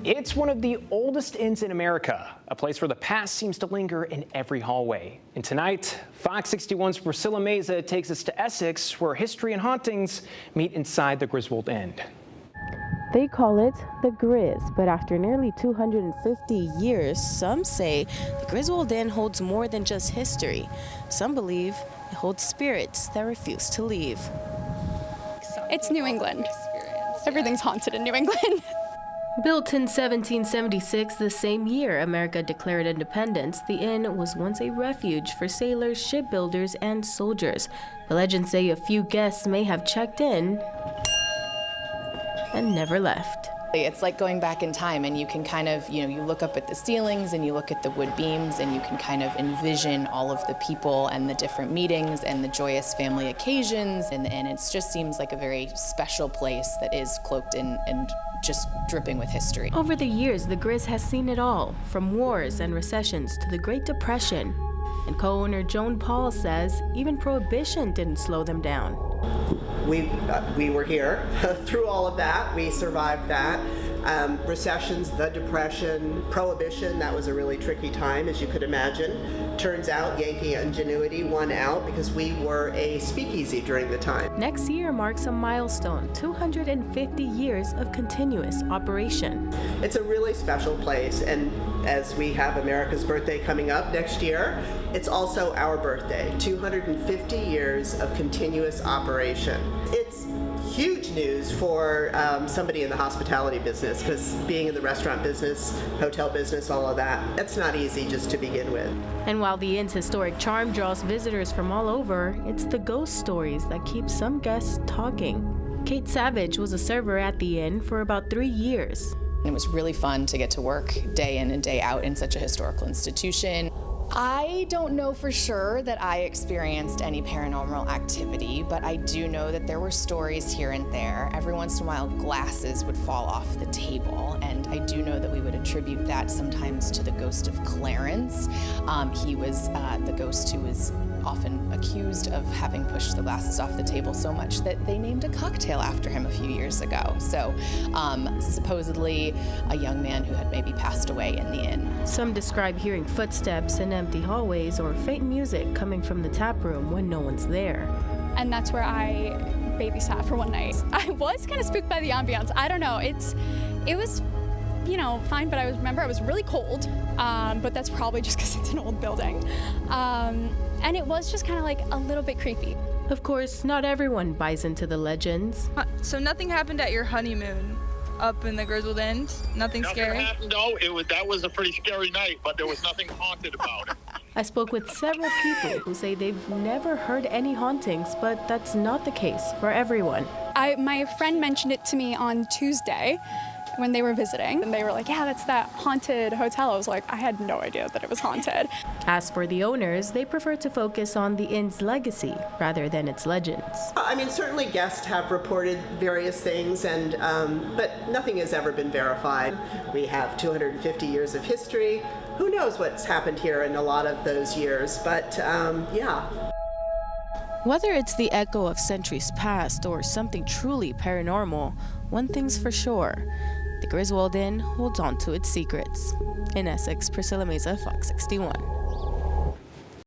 It's one of the oldest inns in America, a place where the past seems to linger in every hallway. And tonight, Fox 61's Priscilla Meza takes us to Essex, where history and hauntings meet inside the Griswold Inn. They call it the Grizz, but after nearly 250 years, some say the Griswold Inn holds more than just history. Some believe it holds spirits that refuse to leave. It's New England. Everything's haunted in New England. Built in 1776, the same year America declared independence, the inn was once a refuge for sailors, shipbuilders, and soldiers. The legends say a few guests may have checked in and never left. It's like going back in time, and you can kind of, you look up at the ceilings and you look at the wood beams and you can kind of envision all of the people and the different meetings and the joyous family occasions. And it just seems like a very special place that is cloaked in and just dripping with history. Over the years, the Grizz has seen it all, from wars and recessions to the Great Depression. And co-owner Joan Paul says even Prohibition didn't slow them down. We were here through all of that. We survived that. Recessions, the Depression, Prohibition, that was a really tricky time, as you could imagine. Turns out Yankee ingenuity won out because we were a speakeasy during the time. Next year marks a milestone, 250 years of continuous operation. It's a really special place, and as we have America's birthday coming up next year, it's also our birthday, 250 years of continuous operation. It's huge news for somebody in the hospitality business, because being in the restaurant business, hotel business, all of that, that's not easy just to begin with. And while the inn's historic charm draws visitors from all over, it's the ghost stories that keep some guests talking. Kate Savage was a server at the inn for about 3 years. It was really fun to get to work day in and day out in such a historical institution. I don't know for sure that I experienced any paranormal activity, but I do know that there were stories here and there. Every once in a while, glasses would fall off the table, and I do know that we would attribute that sometimes to the ghost of Clarence. He was the ghost who was often accused of having pushed the glasses off the table so much that they named a cocktail after him a few years ago. So supposedly a young man who had maybe passed away in the inn. Some describe hearing footsteps in empty hallways or faint music coming from the tap room when no one's there. And that's where I babysat for one night. I was kind of spooked by the ambiance. I don't know. It was fine, but I remember I was really cold, but that's probably just because it's an old building. And it was just kind of like a little bit creepy. Of course, not everyone buys into the legends. So nothing happened at your honeymoon up in the Griswold Inn? Nothing scary? Happened, no, that was a pretty scary night, but there was nothing haunted about it. I spoke with several people who say they've never heard any hauntings, but that's not the case for everyone. My friend mentioned it to me on Tuesday when they were visiting, and they were like, yeah, that's that haunted hotel. I was like, I had no idea that it was haunted. As for the owners, they prefer to focus on the inn's legacy rather than its legends. I mean, certainly guests have reported various things, but nothing has ever been verified. We have 250 years of history. Who knows what's happened here in a lot of those years, but yeah. Whether it's the echo of centuries past or something truly paranormal, one thing's for sure. The Griswold Inn holds on to its secrets. In Essex, Priscilla Meza, Fox 61.